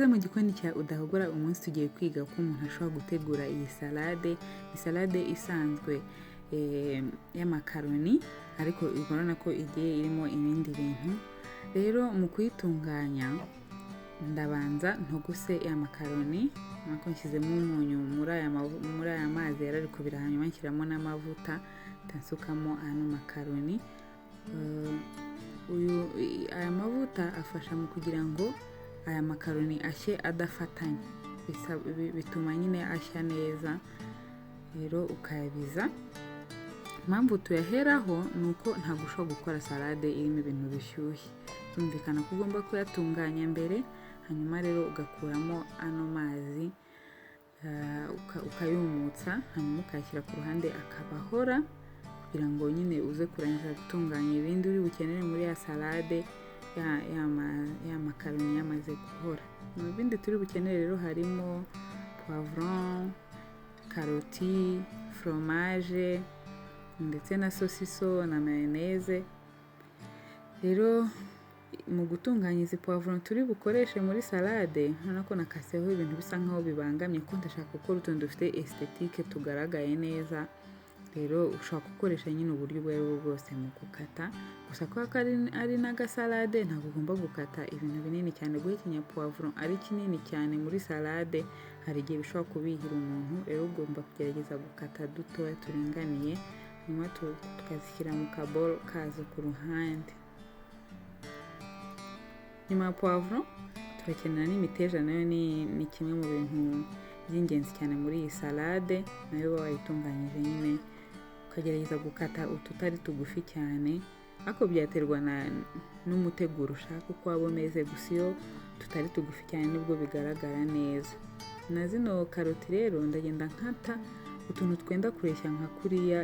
mu gikoni cya udahogora. Umunsi tugiye kwiga ko umuntu ashobora gutegura iyi salade isanzwe y'amakaroni, ariko urabona ko igiye irimo ibindi bintu. Rero mu kuyitunganya ndabanza ntogose y'amakaroni, nako nshyizemo umunyu muri aya mazi yari kubira, hanyuma nshyiramo n'amavuta nsukamo ano makaroni. Aya mavuta afasha mu kugira ngo aya makaroni ashye adafatanye, bituma nyine ashya neza. Rero ukayabiza. Impamvu tuyaheraho ni uko ntabwo ushobora gukora salade irimo ibintu bishyushye, byumvikana ko ugomba kuyatunganya mbere, hanyuma rero ugakuramo ano mazi ukayumutsa, hanyuma ukayashyira ku ruhande akabahora, kugira ngo nyine uze kurangiza gutunganya ibindi uri bukenere muri ya salade ya makaroni yamaze guhora. Mu bindi turi bukenere rero harimo poivron, karoti, fromage ndetse na sosiso na mayonnaise. Rero mu gutunganya izi poivron turi bukoreshe muri salade, urabona ko nakaseho ibintu bisa nkaho bibangamye, ko ndashaka gukora utuntu dufite esthétique tugaragaye neza. Rero ushobora gukoresha nyine uburyo ubwo aribwo bwose mu gukata, gusa ko ari n'agasalade ntabwo ugomba gukata ibintu binini cyane. Guhekenya poivron ari kinini cyane muri salade hari igihe bishobora kubihira umuntu, rero ugomba kugerageza gukata dutoya turinganiye, hanyuma tukazishyira mu kabolo kazo ku ruhande. Nyuma ya poivron turakenera n'imiteja, nayo ni kimwe mu bintu by'ingenzi cyane muri iyi salade. Nayo wayitunganyije nyine ukagerageza gukata ututari tugufi cyane, ariko byaterwa n'umuteguro ushaka uko waba umeze, gusa iyo tutari tugufi cyane nibwo bigaragara neza. Na zino karoti rero ndagenda nkata utuntu twenda kureshya nka kuriya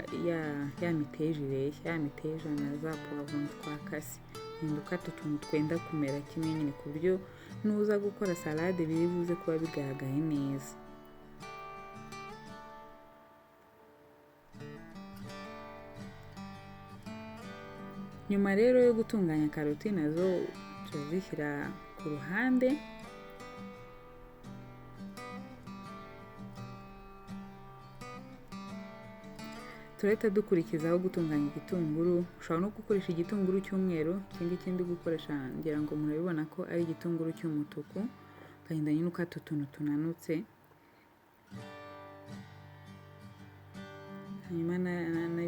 ya miteja ireshya, ya miteja na za poivron twakase, ukata utuntu twenda kumera kimwe nyine, ku buryo nuza gukora salade biri buze kuba bigaragaye neza. Nyuma rero yo gutunganya karoti nazo turazishyira ku ruhande. Turahita dukurikizaho gutunganya igitunguru. Ushobora no gukoresha igitunguru cy'umweru, ikindi gukoresha ngira ngo murabibona ko ari igitunguru cy'umutuku, ukagenda nyine ukata utuntu tunanutse, hanyuma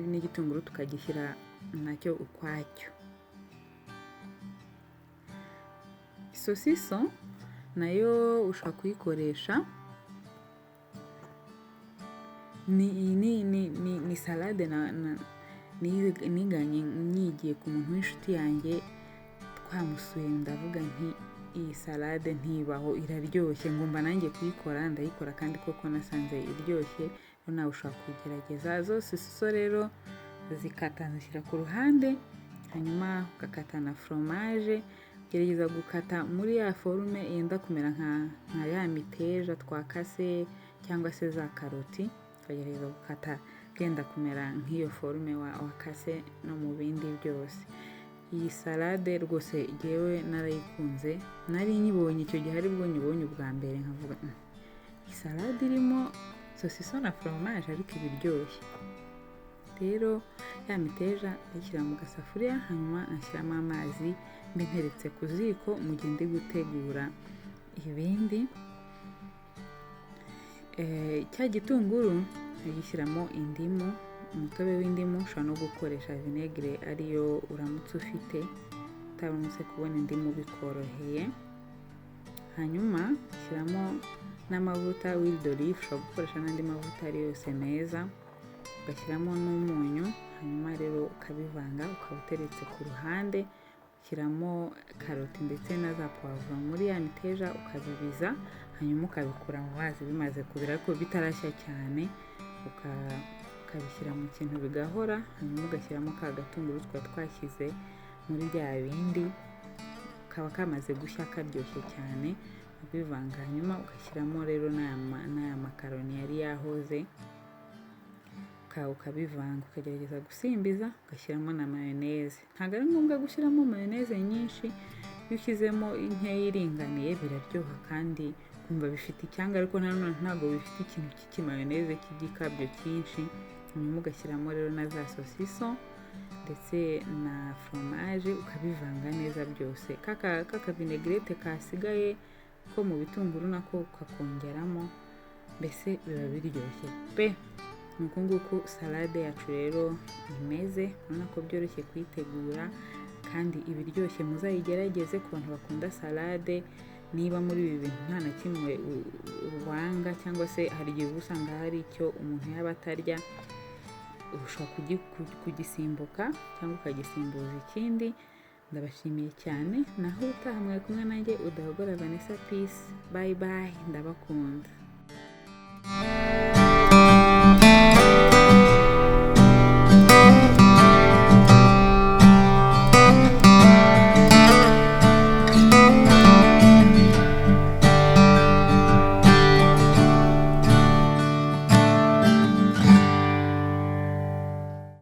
n'igitunguru tukagishyira nacyo ukwacyo. Sosiso nayo ushobora kuyikoresha. Ni salade niganye nyigiye ku muntu w'inshuti yanjye, twamusuye ndavuga nti iyi salade ntibaho, iraryoshye, ngomba nanjye kuyikora. Ndayikora kandi koko nasanze iryoshye, rero nawe ushobora kuyigerageza. Zose sosiso rero zikata zishyira ku ruhande, hanyuma ugakata na fromage. Gerageza gukata muri ya forume yenda kumera nka ya miteja twakase cyangwa se za karoti, ukagerageza gukata bwenda kumera nk'iyo forume wakase no mu bindi byose. Iyi salade rwose jyewe narayikunze, nari nyibonye icyo gihe aribwo nyibonye ubwa mbere, nkavuga iyi salade irimo sosiso na fromage ariko ibiryoshye. Rero ya miteja ayishyira mu gasafuriya, hanyuma ashyiramo amazi, mbenteretse ku ziko mu gihe ndi gutegura ibindi. Cya gitunguru agishyiramo indimu, umutobe w'indimu. Ushobora no gukoresha vinegere ariyo uramutse ufite, utabonetse kubona indimu bikoroheye. Hanyuma ushyiramo n'amavuta huile d'olive, ushobora gukoresha n'andi mavuta ari yose meza, ugashyiramo n'umunyu, hanyuma rero ukabivanga, ukaba uteretse ku ruhande. Ushyiramo karoti ndetse na za poivron muri ya miteja, ukabibiza, hanyuma ukabikura mu mazi bimaze kubira ariko bitarashya cyane, ukabishyira mu kintu bigahora, hanyuma ugashyiramo ka gatunguru twashyize muri bya bindi, kaba kamaze gushya karyoshye cyane, ubivanga, hanyuma ugashyiramo rero n'aya makaroni yari yahoze, ukabivanga, ukagerageza gusimbiza, ugashyiramo na mayonnaise. Ntabwo ari ngombwa gushyiramo mayonnaise nyinshi, iyo ushyizemo inkeya iringaniye biraryoha kandi kumva bifite icyanga, ariko nanone ntabwo bifite ikintu cy'ikimayoneze cy'igikabyo cyinshi. Hanyuma ugashyiramo rero na za sosiso ndetse na foromaje, ukabivanga neza byose. Kaka vinaigrette kasigaye ko mu bitunguru nako ukakongeramo, mbese biba biryoshye pe. Nuko nguko salade yacu rero imeze, urabona ko byoroshye kuyitegura kandi ibiryoshye. Muzayigerageze ku bantu bakunda salade. Niba muri ibi bintu nta na kimwe wanga, cyangwa se hari igihe uba usanga hari icyo umuntu yaba atarya, ushobora kugisimbuka cyangwa ukagisimbuza ikindi. Ndabashimiye cyane, naho utaha mwari kumwe nanjye Udahogora Vanessa. Peace, bye bye, ndabakunda.